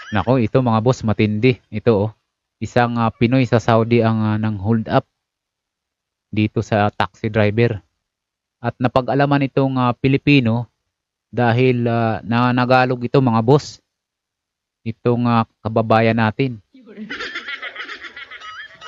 Nako, ito mga boss, matindi. Ito oh. Isang Pinoy sa Saudi ang nang hold up dito sa taxi driver. At napag-alaman itong Pilipino dahil nananagalog ito mga boss. Itong kababayan natin.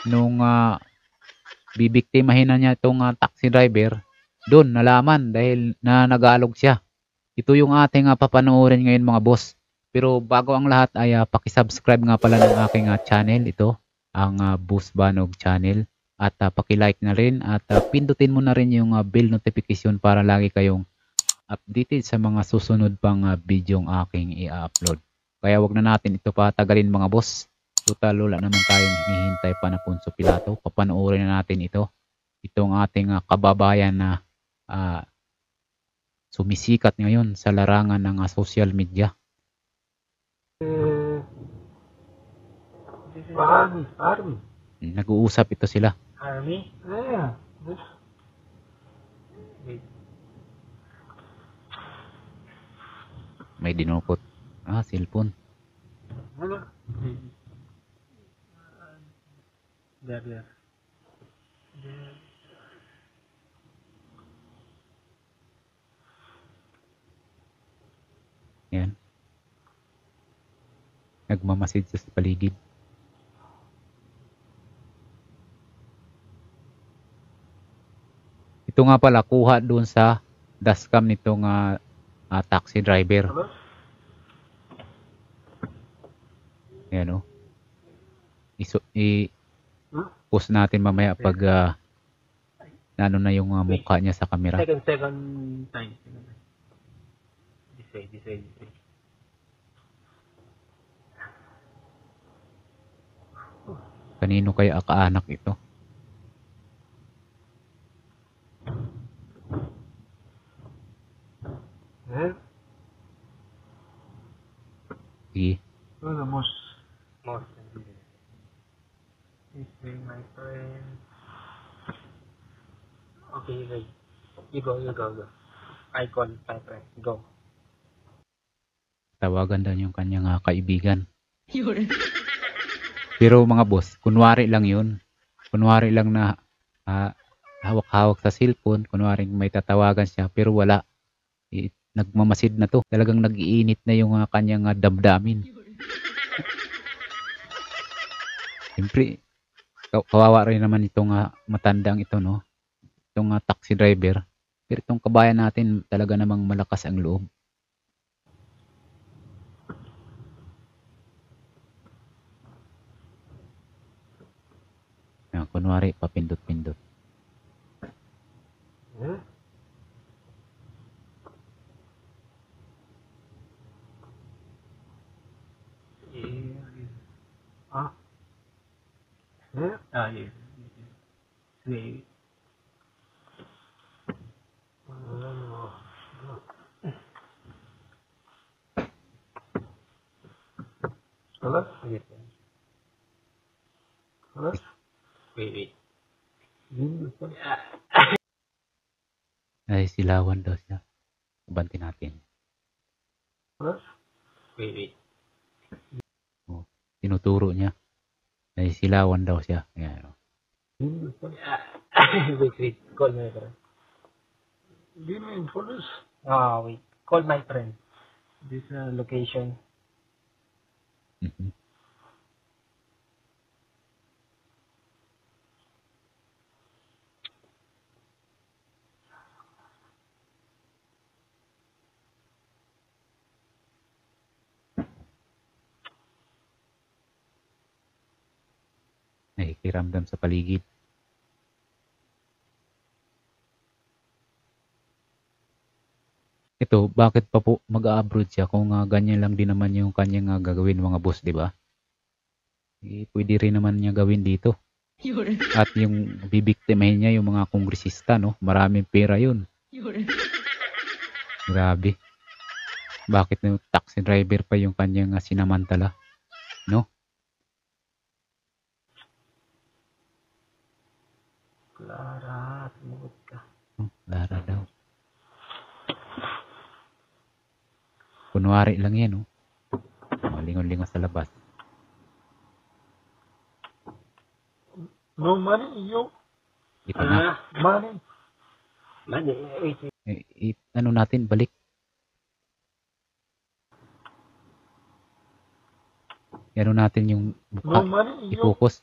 Nung bibiktimahin na niya itong taxi driver, doon nalaman dahil nananagalog siya. Ito yung ating papanoorin ngayon mga boss. Pero bago ang lahat ay paki-subscribe nga pala ng aking channel. Ito, ang Boss Banog channel. At paki-like na rin at pindutin mo na rin yung bell notification para lagi kayong updated sa mga susunod pang video ang aking i-upload. Kaya wag na natin ito patagalin mga boss. Total wala naman tayong hinihintay pa na Poncio Pilato. Papanoorin na natin ito. Itong ating kababayan na sumisikat ngayon sa larangan ng social media. Army. Nag-uusap ito sila. Army? Yeah. May dinukot. Cellphone. Ano? There. Yan. Nagmamasid sa paligid. Ito nga pala, kuha doon sa dashcam nitong taxi driver. Yan o. I-post natin mamaya pag ano na yung mukha niya sa camera. Second time. This way. Kanino kaya kaanak ito? Sige. The most. This way, my friend. Okay. You go. I call my friend. Go. Tawagan daw yung kanyang kaibigan. Pero mga boss, kunwari lang yun. Kunwari lang na hawak-hawak sa cellphone. Kunwari may tatawagan siya pero wala. Nagmamasid na to. Talagang nag-iinit na yung kanyang damdamin. Siyempre, kawawa rin naman itong matandang ito, no? Itong taxi driver. Pero itong kabayan natin talaga namang malakas ang loob. Kunwari, papindot-pindot. Yes. Wait. Hello? Hello? Wait. Ay, silawan daw siya. Banti natin. Hello? Wait. Tinuturo niya. Ay, silawan daw siya. Ayan. Wait. Call my friend. Give me police. Wait. Call my friend. This location. Nakikiramdam sa paligid. Ito, bakit pa po mag-a-abroad siya kung ganyan lang din naman yung kanyang gagawin mga boss, di ba? Pwede rin naman niya gawin dito. At yung bibiktimahin niya yung mga kongresista, no? Maraming pera yun. Grabe. Bakit yung taxi driver pa yung kanyang sinamantala? No? Clara, tumugot ka. Lara daw. Kunwari lang yan, no? lingon-lingon sa labas. No money, you. Ito na. Money. Money. Ano natin, balik. Ano natin yung No mukha. money, you. I-focus.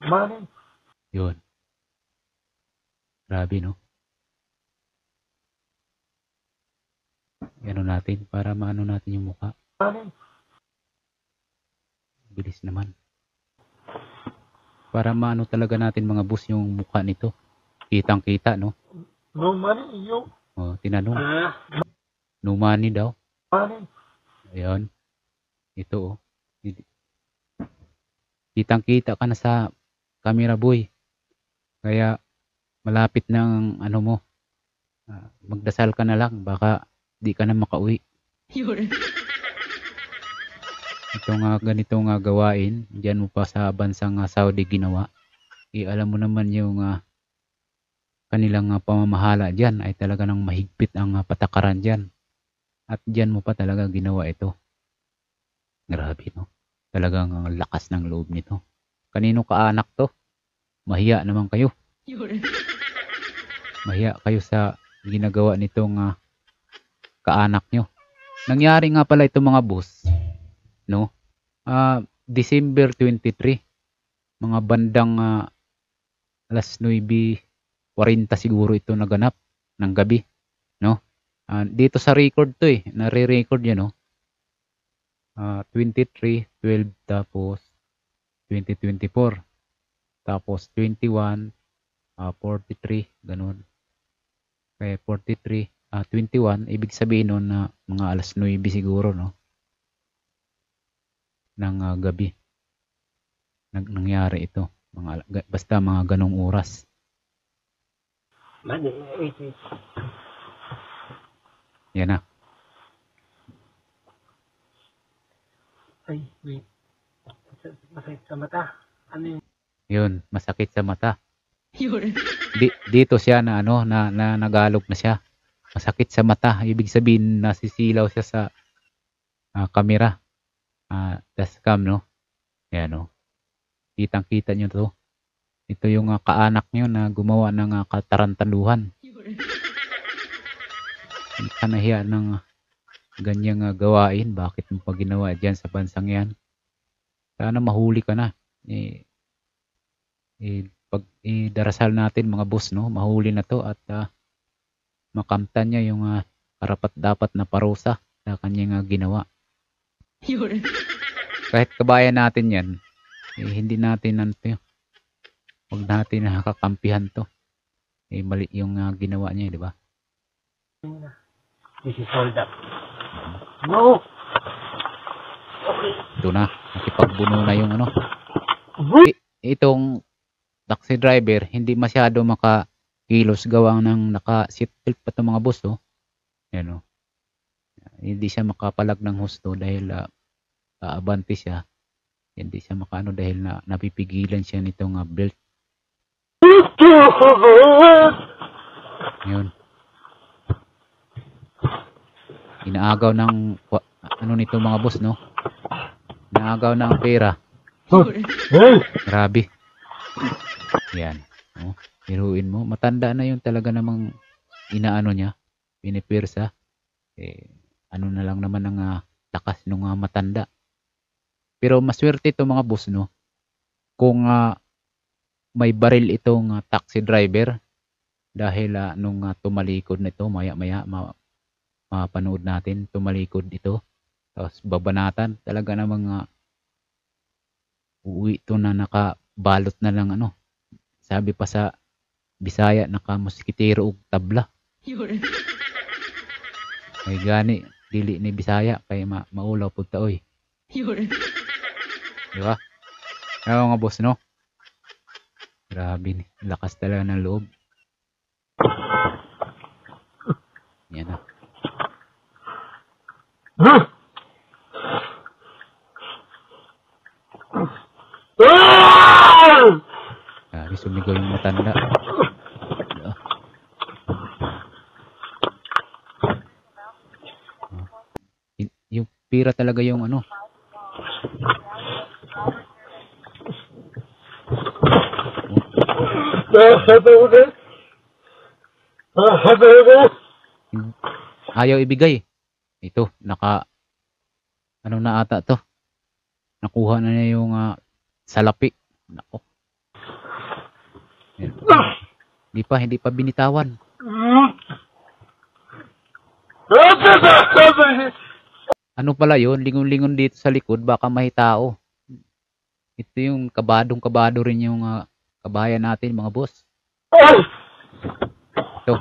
Money. Yun. Grabe, no? Ano natin para maano natin yung mukha. Money. Bilis naman. Para maano talaga natin mga boss yung mukha nito. Kitang-kita, no? No money, you. O, tinanong. No money daw. Money. Ayun. Ito, oh. Kitang-kita ka na sa camera, boy. Kaya, malapit ng ano mo. Magdasal ka na lang. Baka di ka na makauwi. Ito nga, ganito nga gawain. Diyan mo pa sa bansang Saudi ginawa. Alam mo naman yung kanilang pamamahala dyan ay talaga nang mahigpit ang patakaran dyan. At dyan mo pa talaga ginawa ito. Grabe, no? Talagang ang lakas ng loob nito. Kanino kaanak to? Mahiya naman kayo. Mahiya kayo sa ginagawa nitong kaanak nyo. Nangyari nga pala ito mga boss, no? December 23, mga bandang alas 9:40 siguro ito naganap ng gabi, no? Dito sa record to nare-record yan, no? 23:12 tapos 2024 tapos 21:43 ganun. Kaya 43 21 ibig sabihin nun na mga alas 9 siguro, no? Ng gabi nangyari ito, basta mga ganong oras. Yan na. Ay, wait. Masakit sa mata. Ano yun? Yun, masakit sa mata. Dito siya na nagalog na siya. Masakit sa mata. Ibig sabihin nasisilaw siya sa camera. Dashcam, no? Yan, no? Kitang-kita nyo to. Ito yung kaanak nyo na gumawa ng katarantaluhan. Hindi ka nahiya ng ganyang gawain. Bakit mo pa ginawa dyan sa bansang yan? Sana mahuli ka na. Pag darasal natin mga boss, no? Mahuli na to at makamtan niya yung karapat dapat na parusa sa kanyang ginawa. Kahit kabayan natin yan, hindi natin huwag natin nakakampihan to. Mali yung ginawa niya, di ba? This is hold up. No! Okay. Ito na, nakipagbuno na yung itong taxi driver, hindi masyado makakilos gawang ng naka-seatbelt pa itong mga boss, oh. Yan, oh. Hindi siya makapalag ng husto dahil abante siya. Hindi siya makaano dahil napipigilan siya nitong belt. Yun. Inaagaw ng nito mga boss, no? Inaagaw ng pera. Grabe. Yan. Oh, hiruin mo. Matanda na yun talaga namang inaano niya. Pinipirsa. Ano na lang naman ang lakas ng matanda. Pero maswerte ito mga boss, no? Kung may baril itong taxi driver dahil nung tumalikod nito maya-maya mapanood natin tumalikod ito tapos babanatan talaga namang uuwi ito na nakabalot na lang sabi pa sa Bisaya nakamuskitero og tabla. Ay gani dili ni Bisaya kay maulaw pud ta oy. Di ba? Mga boss, no? Grabe ni. Lakas talaga ng loob. Yan na. Grabe, sumigaw yung matanda. Yung bihira talaga yung ano. Ayaw ibigay. Ito, ano na ata to. Nakuha na niya yung salapi. Nako. Hindi pa binitawan. Ano pala yun? Lingon-lingon dito sa likod, baka may tao. Ito yung kabadong-kabado rin yung kabayan natin, mga boss. Ito.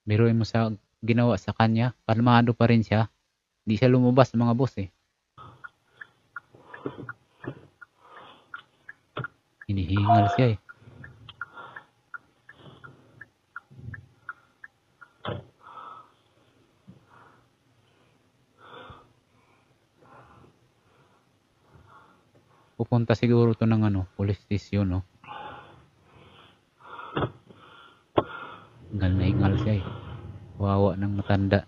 Biruin mo sa ginawa sa kanya, kalmado pa rin siya. Hindi siya lumabas, mga boss eh. Hinihingal siya eh. Pupunta siguro to ng police station, no? Hingal na hingal siya eh. Wawa ng matanda.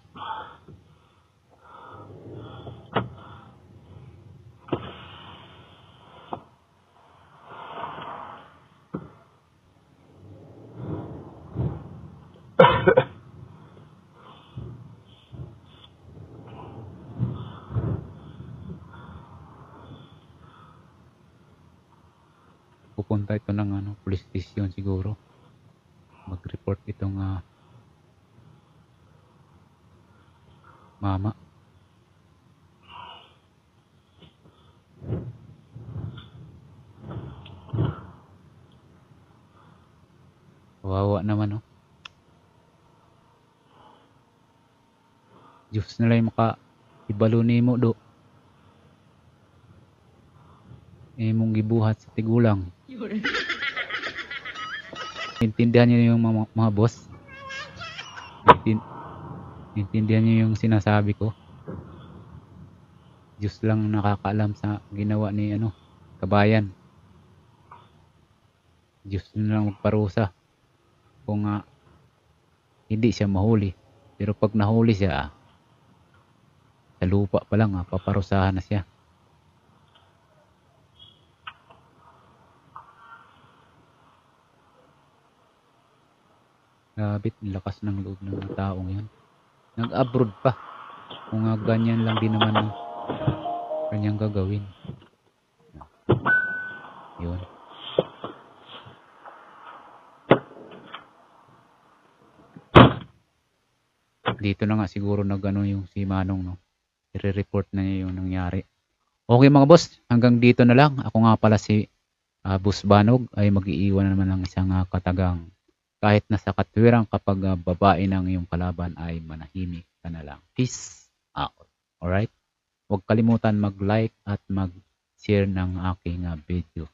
Pupunta ito ng police station siguro. Mag-report itong mama. Wawa naman, no? Diyos na lang ibalo nimo do. Mong gibuhat sa tigulang. Intindihan niyo yung mga boss. Intindihan niyo yung sinasabi ko. Diyos lang nakakaalam sa ginawa ni kabayan. Diyos na lang magparusa kung hindi siya mahuli. Pero pag nahuli siya, sa lupa pa lang paparusahan na siya. Grabe, lakas ng loob ng mga taong yan. Nag-abroad pa. Kung ganyan lang din naman ang kanyang gagawin. Yun. Dito na nga siguro yung si Manong, no? I-report na niya yung nangyari. Okay mga boss, hanggang dito na lang. Ako nga pala si Boss Banog ay mag-iiwan na naman ng isang katagang kahit nasa katwirang kapag babae ng iyong kalaban ay manahimik ka na lang. Peace out. Alright? Huwag kalimutan mag-like at mag-share ng aking video.